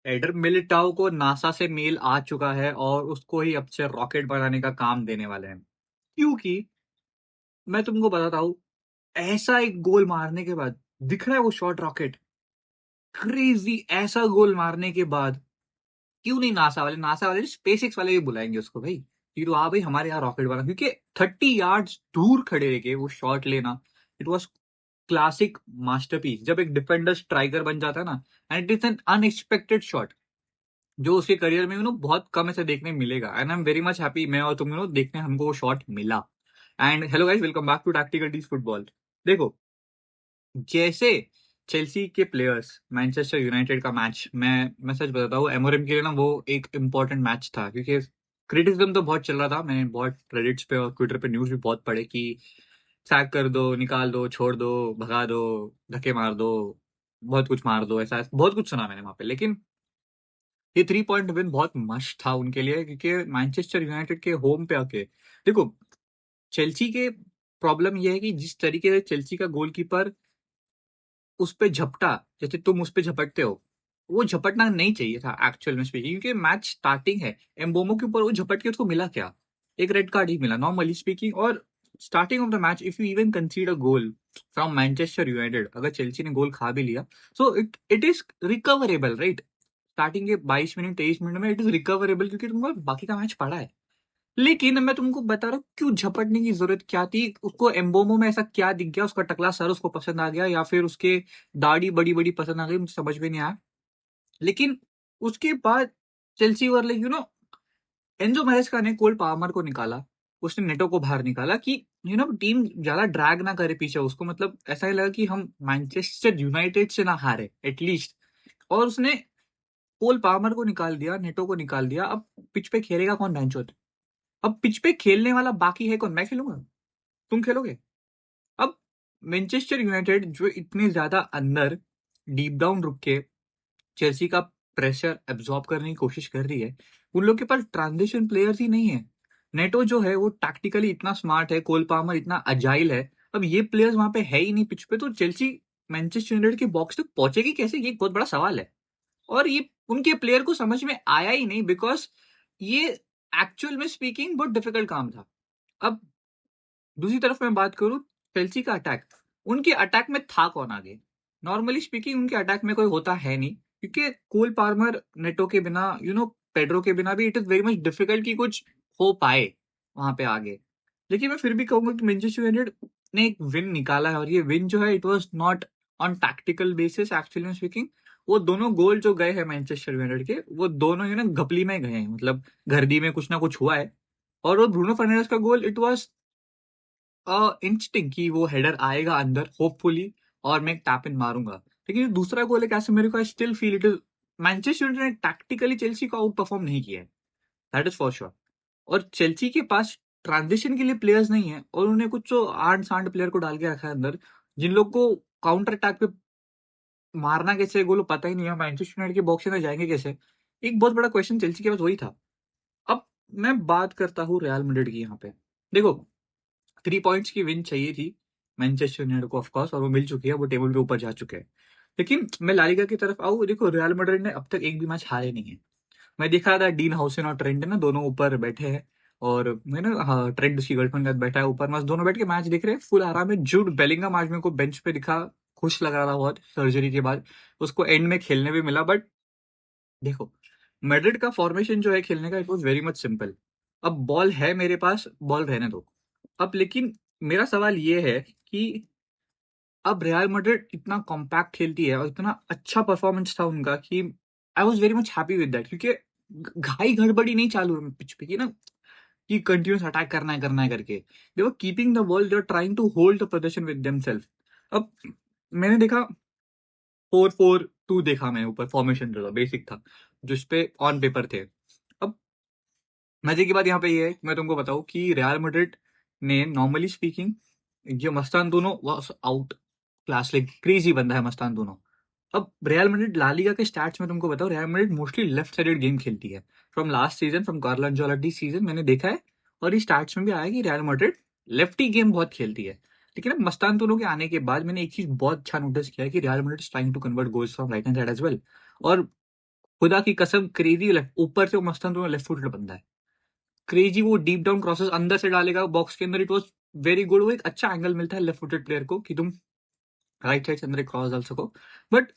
Adder Militão को NASA से mail आ चुका है और उसको ही अब से रॉकेट बनाने का काम देने वाले हैं। क्योंकि मैं तुमको बताता हूँ, ऐसा एक गोल मारने के बाद दिख रहा है वो शॉट रॉकेट, क्रेजी ऐसा गोल मारने के बाद क्यों नहीं नासा वाले स्पेसएक्स वाले भी बुलाएंगे उसको भाई कि तो हाँ भाई हमारे यहाँ रॉकेट बना, क्योंकि 30 यार्ड्स दूर खड़े रह के वो शॉट लेना, इट वॉज क्लासिक मास्टरपीस। जब एक डिफेंडर स्ट्राइकर बन जाता है ना, and it is an unexpected shot जो उसके करियर में बहुत कम ऐसे देखने मिलेगा, and I am very much happy मैं और तुम देखने हमको वो शॉट मिला। And hello guys, welcome back to tactical D's football. देखो, जैसे चेल्सी के प्लेयर्स मैनचेस्टर यूनाइटेड का मैच, मैं सच बताता हूँ, एमोरिम के लिए ना वो एक इम्पोर्टेंट मैच था, क्योंकि क्रिटिसिज्म तो बहुत चल रहा था। मैंने बहुत रेडिट्स पे और ट्विटर पे न्यूज भी बहुत पढ़े कि सैक कर दो, निकाल दो, छोड़ दो, भगा दो, धक्के मार दो, बहुत कुछ मार दो, ऐसा बहुत कुछ सुना मैंने वहां पे। लेकिन ये 3 पॉइंट विन बहुत मस्त था उनके लिए, क्योंकि मैनचेस्टर यूनाइटेड के होम पे आके देखो, चेल्सी के प्रॉब्लम ये है कि जिस तरीके से चेल्सी का गोलकीपर उस पे झपटा, जैसे तुम उस पे झपटते हो, वो झपटना नहीं चाहिए था एक्चुअल में स्पीकिंग, क्योंकि मैच स्टार्टिंग है। एम्बोमो के ऊपर वो झपट के उसको मिला क्या? एक रेड कार्ड ही मिला नॉर्मली स्पीकिंग। और starting of the match if you even consider goal from Manchester United, अगर चेल्सी ने गोल खा भी लिया, so it it is recoverable, right? Starting के 22 मिनट 23 मिनट में इट इज रिकवरेबल, क्योंकि तुमको बाकी का मैच पड़ा है। लेकिन मैं तुमको बता रहा हूँ क्यों झपटने की जरूरत क्या थी। उसको एम्बोमो में ऐसा क्या दिख गया, उसका टकला सर उसको पसंद आ गया, या फिर उसके दाढ़ी बड़ी बड़ी पसंद आ गई, मुझे समझ में नहीं आया। लेकिन उसके बाद चेल्सी वर लाइक एंजो मैरेस्का ने कोल पाल्मर को निकाला, उसने नेटो को बाहर निकाला कि टीम ज्यादा ड्रैग ना करे पीछे उसको, मतलब ऐसा ही लगा कि हम मैनचेस्टर यूनाइटेड से ना हारे एटलीस्ट। और उसने कोल पाल्मर को निकाल दिया, नेटो को निकाल दिया। अब पिच पे खेलेगा कौन भैंचोद? अब पिच पे खेलने वाला बाकी है कौन? मैं खेलूंगा? तुम खेलोगे? अब मैनचेस्टर यूनाइटेड जो इतने ज्यादा अंदर डीप डाउन रुक के चेल्सी का प्रेशर एब्जॉर्ब करने की कोशिश कर रही है, उन लोग के पास ट्रांजिशन प्लेयर्स ही नहीं है। नेटो जो है वो टैक्टिकली इतना स्मार्ट है, कोल पामर इतना अजाइल है, अब ये प्लेयर्स वहां पे है ही नहीं पिच पे, तो चेल्सी मैनचेस्टर यूनाइटेड के बॉक्स तक पहुंचेगी कैसे, ये एक बहुत बड़ा सवाल है। और ये उनके प्लेयर को समझ में आया ही नहीं, बिकॉज ये एक्चुअल में स्पीकिंग बहुत डिफिकल्ट काम था। अब दूसरी तरफ मैं बात करूं चेल्सी का अटैक, उनके अटैक में था कौन आगे? नॉर्मली स्पीकिंग उनके अटैक में कोई होता है नहीं, क्योंकि कोल पार्मर नेटो के बिना, पेड्रो के बिना भी it is very much difficult कि कुछ हो पाए वहां पे आगे। लेकिन मैं फिर भी कहूंगा कि मैनचेस्टर यूनाइटेड ने एक विन निकाला है, और ये विन जो है it was not on tactical basis actually speaking. वो दोनों गोल जो गए हैं मैनचेस्टर यूनाइटेड के, वो दोनों घपली में गए हैं, मतलब घरदी में कुछ ना कुछ हुआ है। और वो ब्रूनो फर्नांडिस का गोल इट वाज इंस्टिंक्ट कि वो हेडर आएगा अंदर होपफुली और मैं टैप इन मारूंगा। लेकिन जो दूसरा गोल है कैसे, मेरे को I still feel it is Manchester United ने टैक्टिकली चेल्सी को आउट परफॉर्म नहीं किया है, दैट इज फॉर श्योर। और चेल्सी के पास ट्रांजिशन के लिए प्लेयर्स नहीं है, और उन्हें कुछ जो आठ सांड प्लेयर को डाल के रखा है अंदर, जिन लोग को काउंटर अटैक पे मारना कैसे है गोल पता ही नहीं है, मैनचेस्टर यूनाइटेड के बॉक्स में जाएंगे कैसे। एक बहुत बड़ा क्वेश्चन चेल्सी के पास वही था। अब मैं बात करता हूँ रियल मैड्रिड की यहाँ पे। देखो, 3 पॉइंट्स की विन चाहिए थी मैनचेस्टर यूनाइटेड को ऑफकोर्स, और वो मिल चुकी है, वो टेबल पे ऊपर जा चुके हैं। लेकिन मैं लालिगा की तरफ आऊँ, देखो रियल मैड्रिड ने अब तक एक भी मैच हारे नहीं है। मैं देखा था डीन हाउसन और ट्रेंट है ना, दोनों ऊपर बैठे हैं, और मैं ना, हाँ, ट्रेंट उसकी गर्लफ्रेंड के साथ बैठा है ऊपर, मस्त दोनों बैठ के मैच देख रहे हैं फुल आराम में। जूड बेलिंगम आज मेरे को बेंच पे दिखा, खुश लग रहा था बहुत सर्जरी के बाद, उसको एंड में खेलने भी मिला। बट देखो, मैड्रिड का फॉर्मेशन जो है खेलने का, it was very much simple. अब बॉल है मेरे पास, बॉल रहने दो। अब लेकिन मेरा सवाल ये है कि अब रियल मैड्रिड इतना कॉम्पैक्ट खेलती है और इतना अच्छा परफॉर्मेंस था उनका कि I was very much happy with that, क्योंकि घाई गड़बड़ी नहीं चालू है पिच पे, कि कंटिन्यूस अटैक करना है करके। They were keeping the ball, they are trying to hold the position with themselves. अब मैंने देखा 4-4-2 देखा मैंने, ऊपर फॉर्मेशन जो था बेसिक था, जिस पे ऑन पेपर थे। अब मजे की बात यहाँ पे ये है कि मैं तुमको बताऊं कि रियल मैड्रिड ने नॉर्मली स्पीकिंग, ये मस्तान दोनों was outclass, like crazy बंदा है मस्तान दोनों। अब रियल मैड्रिड ला लीगा के स्टैट्स में तुमको बताओ, Real Madrid mostly left sided game खेलती है from last season, from Carlo Ancelotti season मैंने देखा है। और ये स्टैट्स में भी आया कि रियल मैड्रिड लेफ्टी गेम बहुत खेलती है। लेकिन अब मस्तान दोनों के आने के बाद मैंने एक चीज बहुत अच्छा नोटिस किया है कि Real Madrid is trying to convert goals from right hand side as well. और खुदा की कसम क्रेजी लेफ्ट, ऊपर से वो मस्तान लेफ्ट फुटेड बंदा है, क्रेजी, वो डीप डाउन क्रॉसेस अंदर से डालेगा बॉक्स के अंदर, इट वाज वेरी गुड। वो एक अच्छा एंगल मिलता है लेफ्ट फुटेड प्लेयर को कि तुम राइट साइड से अंदर एक क्रॉस डाल सको। बट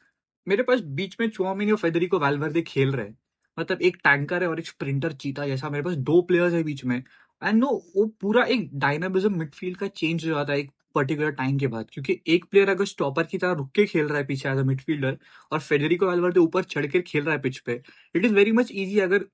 मेरे पास बीच में चुआमिनी और फेडरिको वैल्वर्दे खेल रहे हैं, मतलब एक टैंकर है और एक स्प्रिंटर चीता जैसा, मेरे पास दो प्लेयर्स है बीच में। एंड नो, वो पूरा एक डायनामिज्म मिडफील्ड का चेंज हो जाता है एक पर्टिकुलर टाइम के बाद, क्योंकि एक प्लेयर अगर स्टॉपर की तरह रुक के खेल रहा है पीछे एज अ मिडफील्डर, और फेडरिको वैल्वर्दे ऊपर चढ़ के खेल रहा है पिच पे, it is very much easy. अगर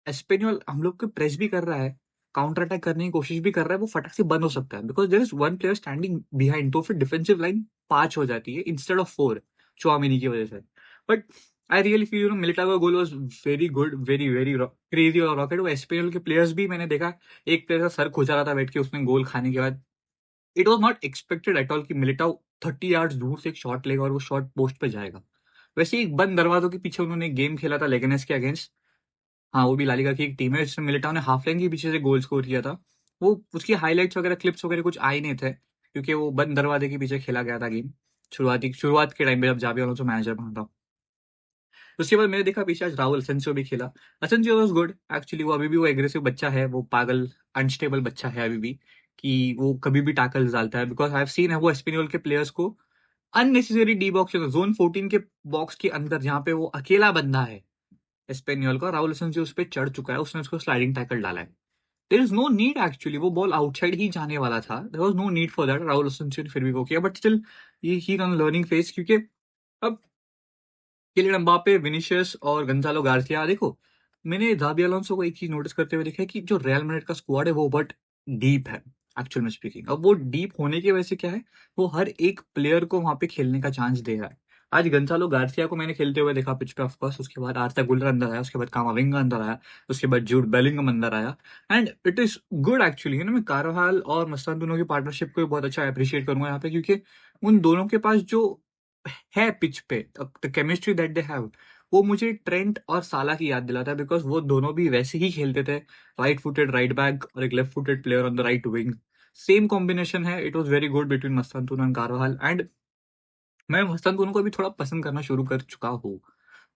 एस्पेन्योल हम लोग को प्रेस भी कर रहा है, काउंटर अटैक करने की कोशिश भी कर रहा है, वो फटाक से बंद हो सकता है, because there is one player standing behind, तो फिर डिफेंसिव लाइन 5 हो जाती है इंस्टेड ऑफ 4 चुआमिनी की वजह से। But I really feel Militao का goal was very good, very very crazy और रॉकेट। वो एस्पेन्योल के प्लेयर्स भी मैंने देखा, एक प्लेयर का सर खुजा रहा था बैठ के उसने गोल खाने के बाद। It was not expected at all कि मिलिटाओ 30 यार्ड्स दूर से एक शॉट लेगा और वो शॉट पोस्ट पे जाएगा। वैसे ही बंद दरवाजों के पीछे उन्होंने गेम खेला था लेगेनेस के अगेंस्ट। हाँ, वो भी ला लीगा की एक टीम है जिसमें मिलिटाओ ने हाफ लाइन के पीछे से गोल स्कोर किया था। वो उसकी हाइलाइट्स वगैरह क्लिप्स वगैरह कुछ आए नहीं थे, क्योंकि वो बंद दरवाजे के पीछे खेला गया था गेम, शुरुआत के टाइम पे जब जाबी अलोंसो मैनेजर बना था। उसके बाद मैंने देखा पीछे आज राहुल असेंसियो भी खेला। असेंसियो वाज गुड एक्चुअली, वो अभी भी वो एग्रेसिव बच्चा है, वो पागल अनस्टेबल बच्चा है अभी भी, कि वो कभी भी टैकल्स डालता है, बिकॉज आई हैव सीन है वो एस्पेनियोल के प्लेयर्स को अननेसेसरी डी बॉक्स जोन 14 के बॉक्स के अंदर जहाँ पे वो अकेला बंदा है एस्पेनियोल का, राहुल असेंसियो उस पर चढ़ चुका है, उसने उसको स्लाइडिंग टैकल डाला है। There is no need actually, वो बॉल आउटसाइड ही जाने वाला था, there was no need for that, राहुल असेंसियो ने फिर भी वो किया, but still he on learning phase, क्योंकि अब किलियन एम्बापे, विनीशियस और गंजालो गार्सिया, देखो मैंने जाबी अलोंसो को एक चीज नोटिस करते हुए देखा है कि जो रियल मैड्रिड का स्क्वाड है वो बहुत डीप है एक्चुअल में स्पीकिंग। अब वो डीप होने की वजह से क्या है, वो हर एक प्लेयर को वहां पे खेलने का चांस दे रहा है। आज गंजालो गार्सिया को मैंने खेलते हुए देखा पिच पे ऑफकोर्स, उसके बाद आर्ता गुलर अंदर आया, उसके बाद कामाविंगा अंदर आया, उसके बाद जूड बेलिंगम अंदर आया, and it is good actually. मैं कारवाल और मस्तान दोनों की पार्टनरशिप को भी बहुत अच्छा अप्रिशिएट करूंगा यहाँ पे, क्योंकि उन दोनों के पास जो है पिच पे the chemistry that they have, वो मुझे ट्रेंट और साला की याद दिलाता है, बिकॉज वो दोनों भी वैसे ही खेलते थे, राइट फुटेड राइट बैक और एक left footed player on the right wing, same combination है। It was very good between Mastantuono and Carvajal, and मैं मस्तांतुन को भी थोड़ा पसंद करना शुरू कर चुका हूँ,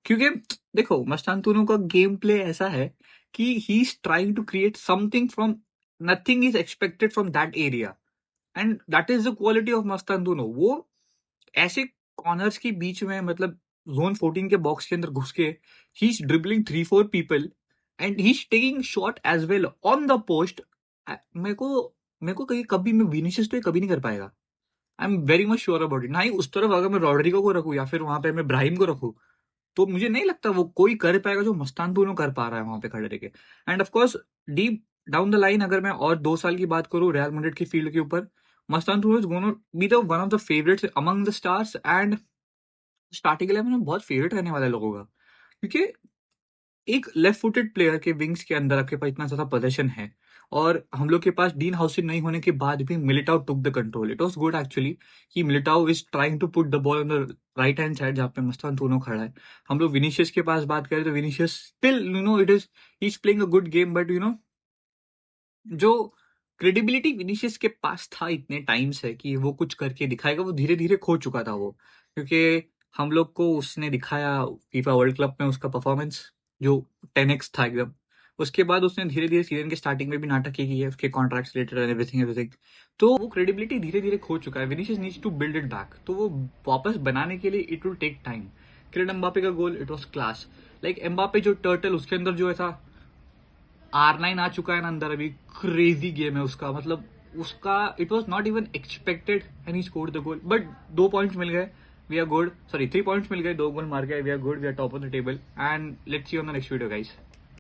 क्योंकि देखो मस्तांतुन का गेम प्ले ऐसा है कि he is trying to create something from nothing is expected from that area, and that is the quality of Mastantuono. वो ऐसे कॉर्नर्स के बीच में, मतलब जोन 14 के बॉक्स के अंदर घुस के he is dribbling 3-4 people and he is taking shot as well on the post. मेरे को कहीं कभी मैं विनिशियस तो ये कभी नहीं कर पाएगा, आई am very much sure about it. ना ही उस तरफ अगर मैं रॉड्रिगो को रखूं या फिर वहां पे मैं ब्राहिम को रखूं, तो मुझे नहीं लगता वो कोई कर पाएगा जो मस्तान दोनों कर पा रहा है वहां पे खड़े रह के। End of course deep down the line अगर मैं और 2 साल की बात करूं रियल मैड्रिड की फील्ड के ऊपर, Mastan is gonna be the one of the favourites among the stars, and starting 11 में बहुत फेवरेट रहने वाला है लोगों का, क्योंकि एक लेफ्ट फुटेड प्लेयर के विंग्स के अंदर आपके पास इतना ज्यादा पोजीशन है, और हम लोग के पास डीन हाउसिन नहीं होने के बाद भी Militao took the control. It was good actually कि Militao is trying to put the ball on the right hand side जहाँ पे मस्तान दोनों खड़ा है। हम लोग विनीशियस के पास बात करें तो Vinicius still it is playing a good game, but जो क्रेडिबिलिटी विनीशियस के पास था इतने टाइम से कि वो कुछ करके दिखाएगा, वो धीरे धीरे खो चुका था वो, क्योंकि हम लोग को उसने दिखाया फीफा वर्ल्ड कप में उसका परफॉर्मेंस जो 10x था एकदम। उसके बाद उसने धीरे धीरे सीजन के स्टार्टिंग में भी नाटक की है, उसके contracts related and everything everything, तो वो क्रेडिबिलिटी धीरे धीरे खो चुका है। Vinicius needs to build it back, तो वो वापस बनाने के लिए it will take time. Kylian Mbappe का goal it was class, like Mbappe जो टर्टल उसके अंदर जो ऐसा R9 आ चुका है ना अंदर, अभी क्रेजी गेम है उसका, मतलब उसका it was not even expected and he scored the goal. But 2 points मिल गए, we are good, sorry 3 points मिल गए, 2 गोल मार गए, we are good, we are top of the table, and let's see on the next video guys.